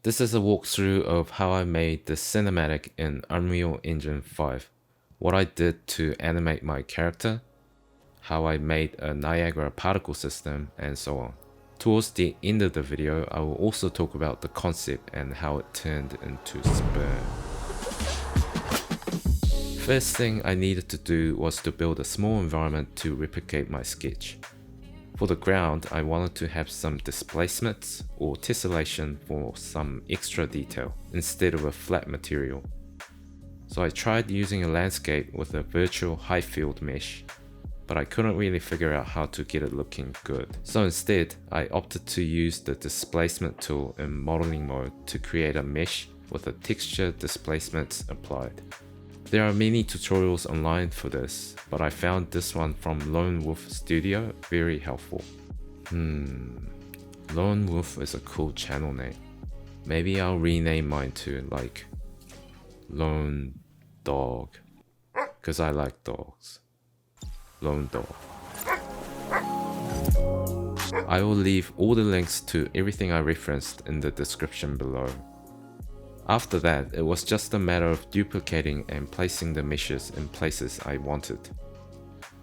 This is a walkthrough of how I made the cinematic in Unreal Engine 5, what I did to animate my character, how I made a Niagara particle system, and so on. Towards the end of the video, I will also talk about the concept and how it turned into SPERM. First thing I needed to do was to build a small environment to replicate my sketch. For the ground, I wanted to have some displacements or tessellation for some extra detail instead of a flat material. So I tried using a landscape with a virtual high field mesh, but I couldn't really figure out how to get it looking good. So instead, I opted to use the displacement tool in modeling mode to create a mesh with a texture displacements applied. There are many tutorials online for this, but I found this one from Lone Wolf Studio very helpful. Lone Wolf is a cool channel name. Maybe I'll rename mine to like Lone Dog, cause I like dogs. Lone Dog. I will leave all the links to everything I referenced in the description below. After that, it was just a matter of duplicating and placing the meshes in places I wanted,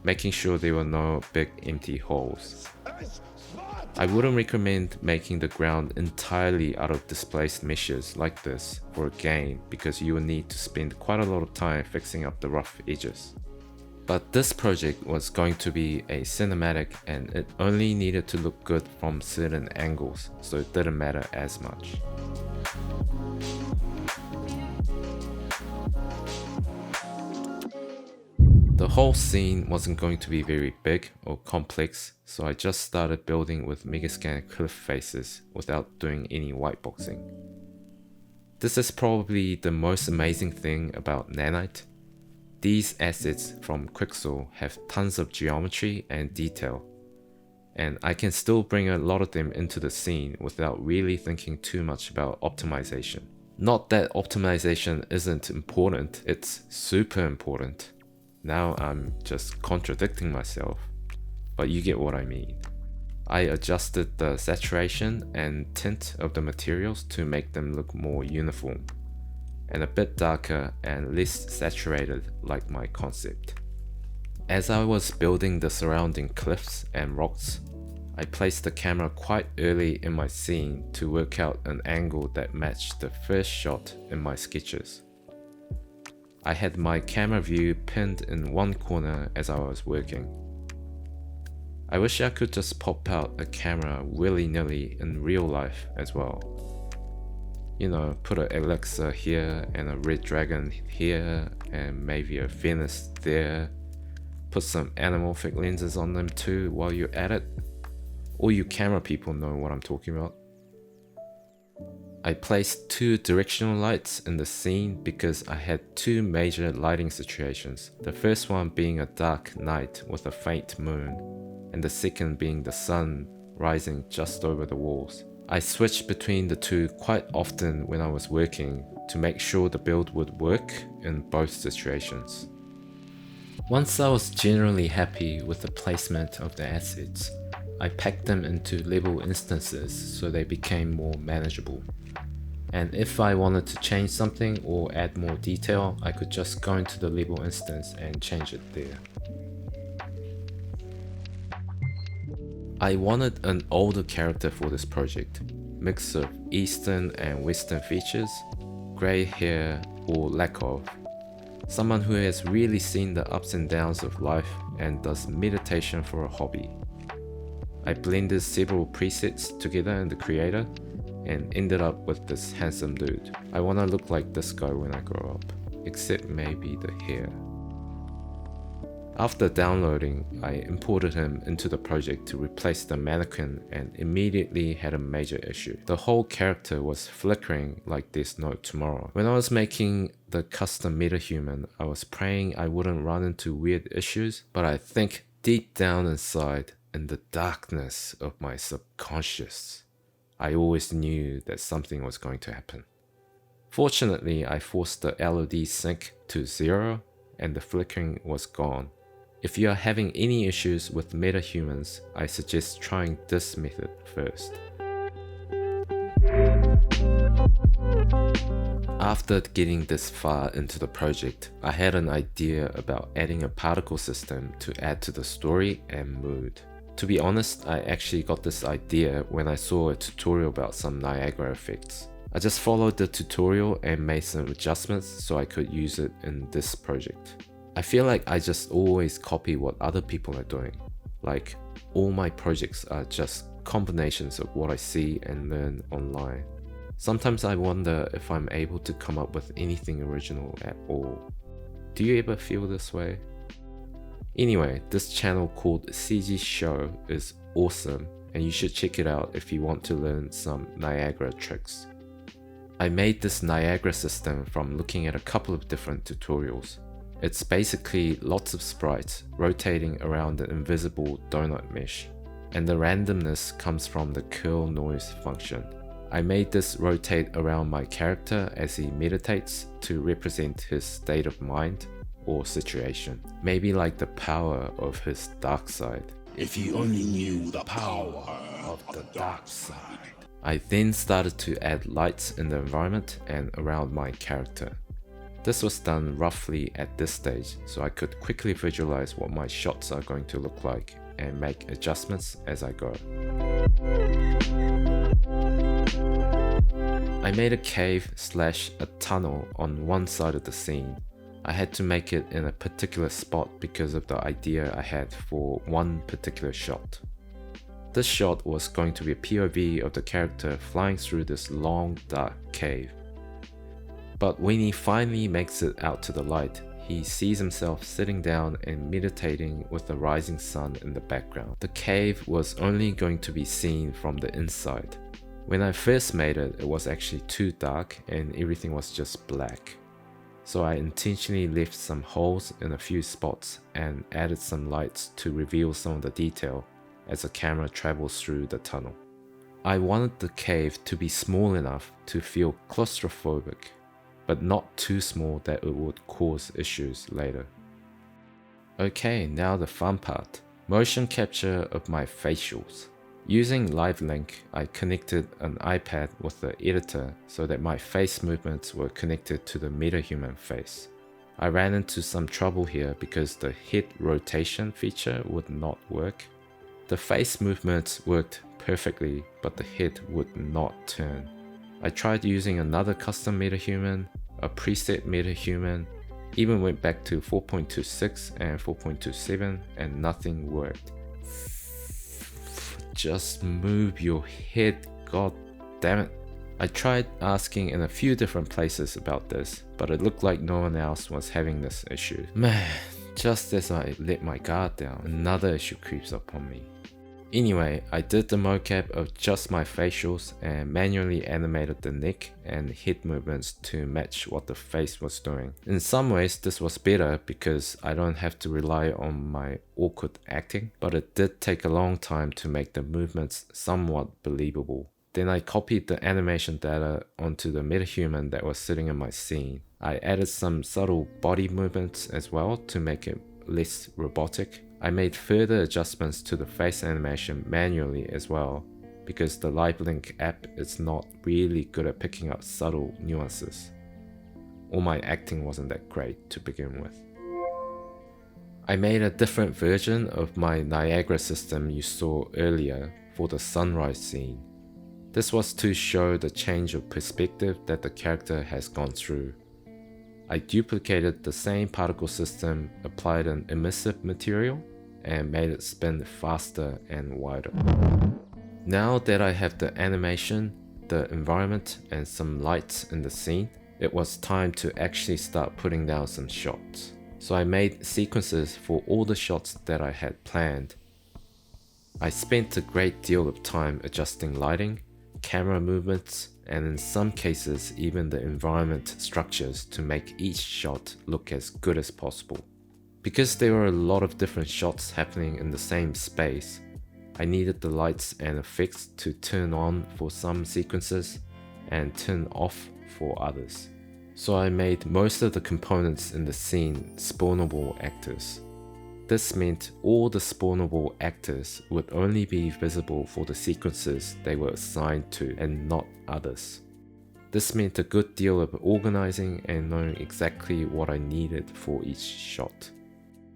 making sure there were no big empty holes. I wouldn't recommend making the ground entirely out of displaced meshes like this for a game because you will need to spend quite a lot of time fixing up the rough edges. But this project was going to be a cinematic and it only needed to look good from certain angles, so it didn't matter as much. The whole scene wasn't going to be very big or complex, so I just started building with Megascan cliff faces without doing any whiteboxing. This is probably the most amazing thing about Nanite. These assets from Quixel have tons of geometry and detail, and I can still bring a lot of them into the scene without really thinking too much about optimization. Not that optimization isn't important, it's super important. Now I'm just contradicting myself, but you get what I mean. I adjusted the saturation and tint of the materials to make them look more uniform, and a bit darker and less saturated like my concept. As I was building the surrounding cliffs and rocks, I placed the camera quite early in my scene to work out an angle that matched the first shot in my sketches. I had my camera view pinned in one corner as I was working. I wish I could just pop out a camera willy-nilly in real life as well. You know, put an Alexa here and a red dragon here and maybe a Venus there. Put some anamorphic lenses on them too while you're at it. All you camera people know what I'm talking about. I placed two directional lights in the scene because I had two major lighting situations. The first one being a dark night with a faint moon, and the second being the sun rising just over the walls. I switched between the two quite often when I was working to make sure the build would work in both situations. Once I was generally happy with the placement of the assets, I packed them into level instances so they became more manageable. And if I wanted to change something or add more detail, I could just go into the level instance and change it there. I wanted an older character for this project, mix of Eastern and Western features, grey hair or lack of, someone who has really seen the ups and downs of life and does meditation for a hobby. I blended several presets together in the creator and ended up with this handsome dude. I want to look like this guy when I grow up, except maybe the hair. After downloading, I imported him into the project to replace the mannequin and immediately had a major issue. The whole character was flickering like there's no tomorrow. When I was making the custom Metahuman, I was praying I wouldn't run into weird issues, but I think deep down inside, in the darkness of my subconscious, I always knew that something was going to happen. Fortunately, I forced the LOD sync to 0 and the flickering was gone. If you are having any issues with metahumans, I suggest trying this method first. After getting this far into the project, I had an idea about adding a particle system to add to the story and mood. To be honest, I actually got this idea when I saw a tutorial about some Niagara FX. I just followed the tutorial and made some adjustments so I could use it in this project. I feel like I just always copy what other people are doing. Like, all my projects are just combinations of what I see and learn online. Sometimes I wonder if I'm able to come up with anything original at all. Do you ever feel this way? Anyway, this channel called CG Show is awesome and you should check it out if you want to learn some Niagara tricks. I made this Niagara system from looking at a couple of different tutorials. It's basically lots of sprites rotating around an invisible donut mesh, and the randomness comes from the curl noise function. I made this rotate around my character as he meditates to represent his state of mind or situation. Maybe like the power of his dark side. If you only knew the power of the dark side. I then started to add lights in the environment and around my character. This was done roughly at this stage so I could quickly visualize what my shots are going to look like and make adjustments as I go. I made a cave / a tunnel on one side of the scene. I had to make it in a particular spot because of the idea I had for one particular shot. This shot was going to be a POV of the character flying through this long dark cave. But when he finally makes it out to the light, he sees himself sitting down and meditating with the rising sun in the background. The cave was only going to be seen from the inside. When I first made it, it was actually too dark and everything was just black. So I intentionally left some holes in a few spots and added some lights to reveal some of the detail as the camera travels through the tunnel. I wanted the cave to be small enough to feel claustrophobic, but not too small that it would cause issues later. Okay, now the fun part. Motion capture of my facials. Using LiveLink, I connected an iPad with the editor so that my face movements were connected to the Metahuman face. I ran into some trouble here because the head rotation feature would not work. The face movements worked perfectly, but the head would not turn. I tried using another custom Metahuman, a preset Metahuman, even went back to 4.26 and 4.27 and nothing worked. Just move your head, god damn it. I tried asking in a few different places about this, but it looked like no one else was having this issue. Man, just as I let my guard down, another issue creeps up on me. Anyway, I did the mocap of just my facials and manually animated the neck and head movements to match what the face was doing. In some ways this was better because I don't have to rely on my awkward acting, but it did take a long time to make the movements somewhat believable. Then I copied the animation data onto the Metahuman that was sitting in my scene. I added some subtle body movements as well to make it less robotic. I made further adjustments to the face animation manually as well, because the LiveLink app is not really good at picking up subtle nuances. Or my acting wasn't that great to begin with. I made a different version of my Niagara system you saw earlier for the sunrise scene. This was to show the change of perspective that the character has gone through. I duplicated the same particle system, applied an emissive material, and made it spin faster and wider. Now that I have the animation, the environment, and some lights in the scene, it was time to actually start putting down some shots. So I made sequences for all the shots that I had planned. I spent a great deal of time adjusting lighting, camera movements, and in some cases even the environment structures to make each shot look as good as possible. Because there were a lot of different shots happening in the same space, I needed the lights and effects to turn on for some sequences and turn off for others. So I made most of the components in the scene spawnable actors. This meant all the spawnable actors would only be visible for the sequences they were assigned to and not others. This meant a good deal of organizing and knowing exactly what I needed for each shot.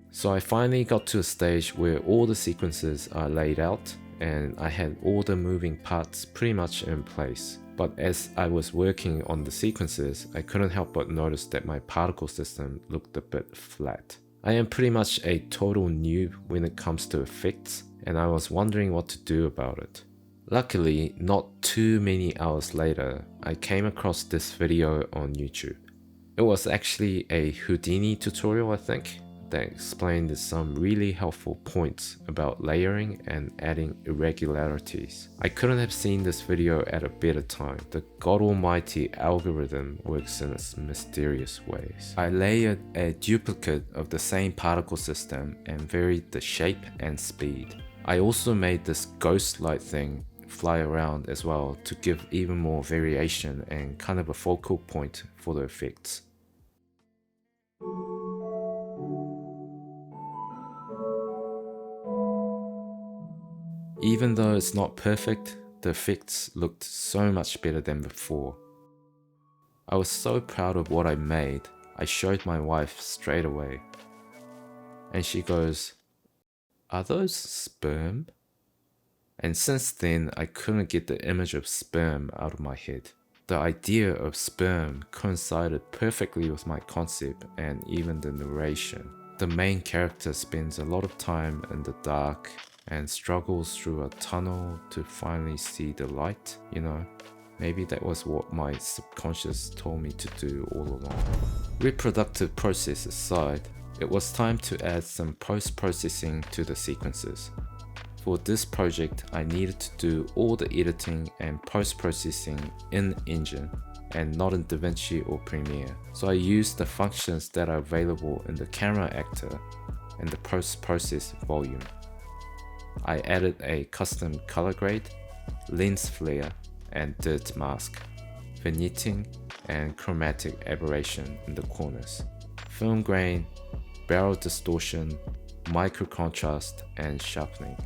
So I finally got to a stage where all the sequences are laid out and I had all the moving parts pretty much in place. But as I was working on the sequences, I couldn't help but notice that my particle system looked a bit flat. I am pretty much a total noob when it comes to effects, and I was wondering what to do about it. Luckily, not too many hours later, I came across this video on YouTube. It was actually a Houdini tutorial, I think, that explained some really helpful points about layering and adding irregularities. I couldn't have seen this video at a better time. The god almighty algorithm works in its mysterious ways. I layered a duplicate of the same particle system and varied the shape and speed. I also made this ghost-like thing fly around as well to give even more variation and kind of a focal point for the effects. Even though it's not perfect, the effects looked so much better than before. I was so proud of what I made, I showed my wife straight away. And she goes, "Are those sperm?" And since then, I couldn't get the image of sperm out of my head. The idea of sperm coincided perfectly with my concept and even the narration. The main character spends a lot of time in the dark and struggles through a tunnel to finally see the light, you know. Maybe that was what my subconscious told me to do all along. Reproductive process aside, it was time to add some post-processing to the sequences. For this project, I needed to do all the editing and post-processing in Engine and not in DaVinci or Premiere. So I used the functions that are available in the camera actor and the post-process volume. I added a custom color grade, lens flare and dirt mask, vignetting and chromatic aberration in the corners, film grain, barrel distortion, micro contrast and sharpening.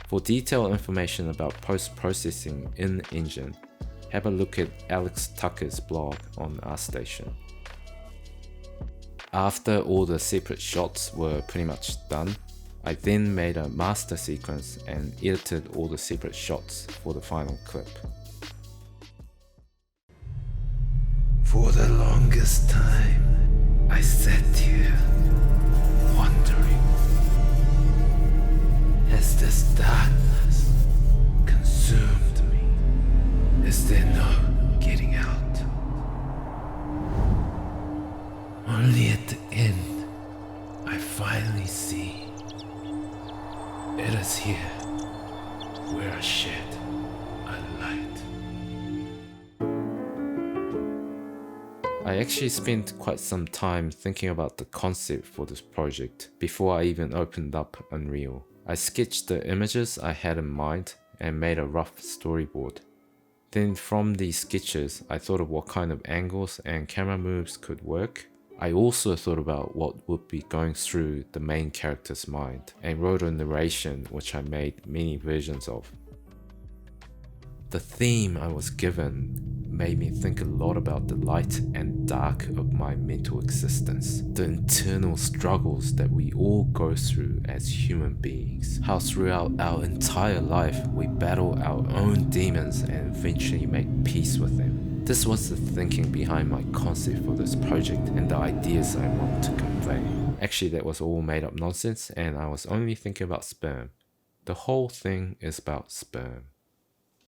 For detailed information about post-processing in Engine, have a look at Alex Tucker's blog on ArtStation. After all the separate shots were pretty much done, I then made a master sequence and edited all the separate shots for the final clip. For the longest time, I sat here, wondering, has this darkness consumed me? Is there no getting out? Only at the end, I finally see. It is here where I shed a light. I actually spent quite some time thinking about the concept for this project before I even opened up Unreal. I sketched the images I had in mind and made a rough storyboard. Then from these sketches, I thought of what kind of angles and camera moves could work. I also thought about what would be going through the main character's mind and wrote a narration which I made many versions of. The theme I was given made me think a lot about the light and dark of my mental existence, the internal struggles that we all go through as human beings, how throughout our entire life we battle our own demons and eventually make peace with them. This was the thinking behind my concept for this project and the ideas I want to convey. Actually, that was all made up nonsense and I was only thinking about sperm. The whole thing is about sperm.